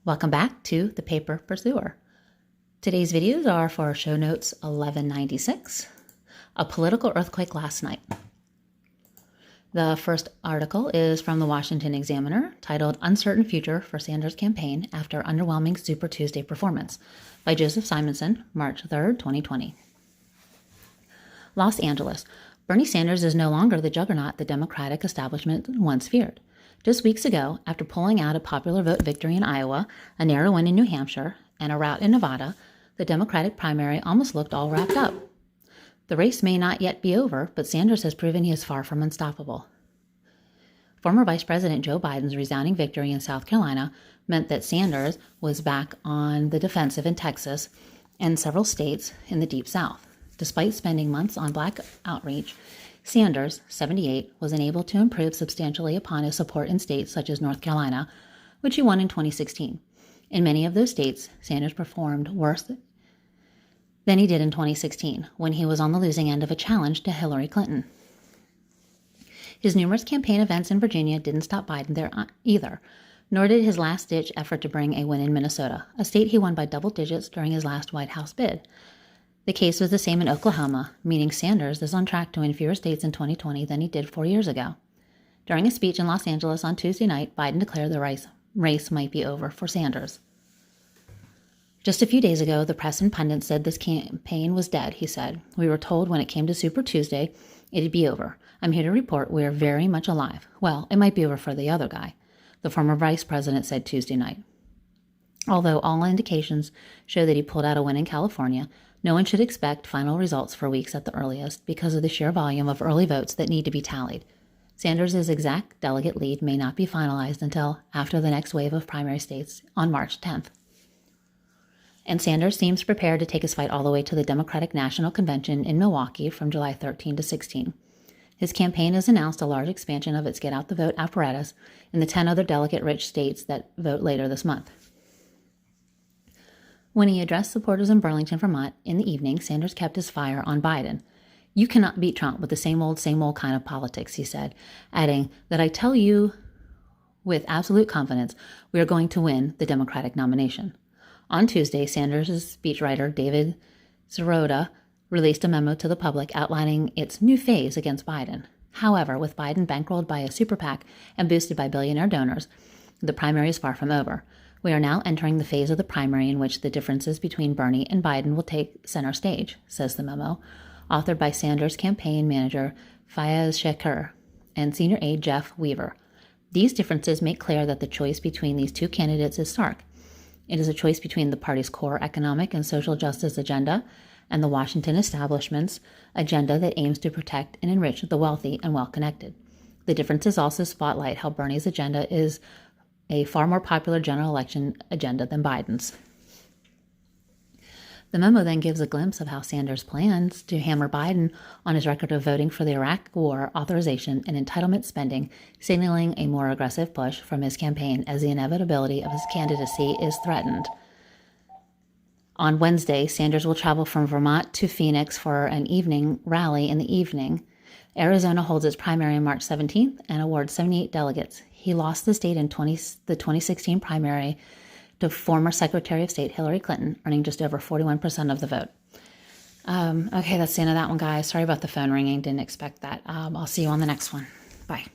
Welcome back to The Paper Pursuer. Today's videos are for show notes 1196, a political earthquake last night. The first article is from the Washington Examiner, titled Uncertain Future for Sanders Campaign After Underwhelming Super Tuesday Performance, by Joseph Simonson, March 3rd, 2020. Los Angeles. Bernie Sanders is no longer the juggernaut the Democratic establishment once feared. Just weeks ago, after pulling out a popular vote victory in Iowa, a narrow win in New Hampshire, and a rout in Nevada, the Democratic primary almost looked all wrapped up. The race may not yet be over, but Sanders has proven he is far from unstoppable. Former Vice President Joe Biden's resounding victory in South Carolina meant that Sanders was back on the defensive in Texas and several states in the Deep South. Despite spending months on black outreach, Sanders, 78, was unable to improve substantially upon his support in states such as North Carolina, which he won in 2016. In many of those states, Sanders performed worse than he did in 2016, when he was on the losing end of a challenge to Hillary Clinton. His numerous campaign events in Virginia didn't stop Biden there either, nor did his last-ditch effort to bring a win in Minnesota, a state he won by double digits during his last White House bid. The case was the same in Oklahoma, meaning Sanders is on track to win fewer states in 2020 than he did 4 years ago. During a speech in Los Angeles on Tuesday night, Biden declared the race might be over for Sanders. Just a few days ago, the press and pundits said this campaign was dead, he said. We were told when it came to Super Tuesday, it'd be over. I'm here to report we are very much alive. Well, it might be over for the other guy, the former vice president said Tuesday night. Although all indications show that he pulled out a win in California, no one should expect final results for weeks at the earliest because of the sheer volume of early votes that need to be tallied. Sanders' exact delegate lead may not be finalized until after the next wave of primary states on March 10th. And Sanders seems prepared to take his fight all the way to the Democratic National Convention in Milwaukee from July 13 to 16. His campaign has announced a large expansion of its get-out-the-vote apparatus in the 10 other delegate-rich states that vote later this month. When he addressed supporters in Burlington, Vermont, in the evening, Sanders kept his fire on Biden. You cannot beat Trump with the same old kind of politics, he said, adding that I tell you with absolute confidence we are going to win the Democratic nomination. On Tuesday, Sanders' speechwriter, David Sirota, released a memo to the public outlining its new phase against Biden. However, with Biden bankrolled by a super PAC and boosted by billionaire donors, the primary is far from over. We are now entering the phase of the primary in which the differences between Bernie and Biden will take center stage, says the memo, authored by Sanders' campaign manager Fayez Shekhar and senior aide Jeff Weaver. These differences make clear that the choice between these two candidates is stark. It is a choice between the party's core economic and social justice agenda and the Washington establishment's agenda that aims to protect and enrich the wealthy and well-connected. The differences also spotlight how Bernie's agenda is a far more popular general election agenda than Biden's. The memo then gives a glimpse of how Sanders plans to hammer Biden on his record of voting for the Iraq War authorization and entitlement spending, signaling a more aggressive push from his campaign as the inevitability of his candidacy is threatened. On Wednesday, Sanders will travel from Vermont to Phoenix for an evening rally in the evening. Arizona holds its primary on March 17th and awards 78 delegates. He lost the state in the 2016 primary to former Secretary of State Hillary Clinton, earning just over 41% of the vote. Okay, that's the end of that one, guys. Sorry about the phone ringing. Didn't expect that. I'll see you on the next one. Bye.